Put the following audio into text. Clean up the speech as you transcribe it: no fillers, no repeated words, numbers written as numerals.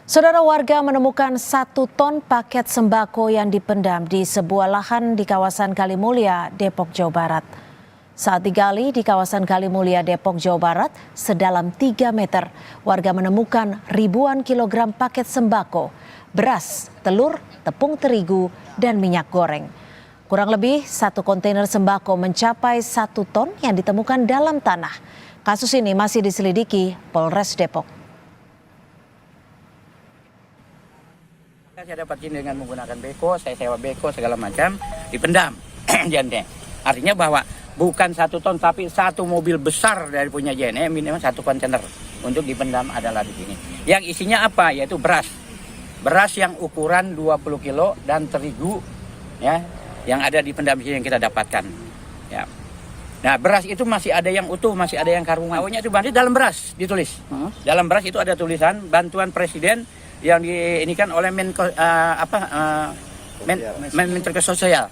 Saudara, warga menemukan 1 ton paket sembako yang dipendam di sebuah lahan di kawasan Kalimulya, Depok, Jawa Barat. Saat digali di kawasan Kalimulya, Depok, Jawa Barat, sedalam 3 meter, warga menemukan ribuan kilogram paket sembako, beras, telur, tepung terigu, dan minyak goreng. Kurang lebih 1 kontainer sembako mencapai 1 ton yang ditemukan dalam tanah. Kasus ini masih diselidiki Polres Depok. Saya dapat ini dengan menggunakan beko, saya sewa beko segala macam, dipendam. Artinya bahwa bukan 1 ton tapi 1 mobil besar dari punya JNE, minimal 1 kontainer untuk dipendam adalah di sini. Yang isinya apa? Yaitu beras. Beras yang ukuran 20 kilo dan terigu ya, yang ada di pendam yang kita dapatkan. Ya. Nah, beras itu masih ada yang utuh, masih ada yang karungan. Awalnya itu berarti dalam beras ditulis. Dalam beras itu ada tulisan bantuan Presiden yang diinikan oleh Menteri Sosial.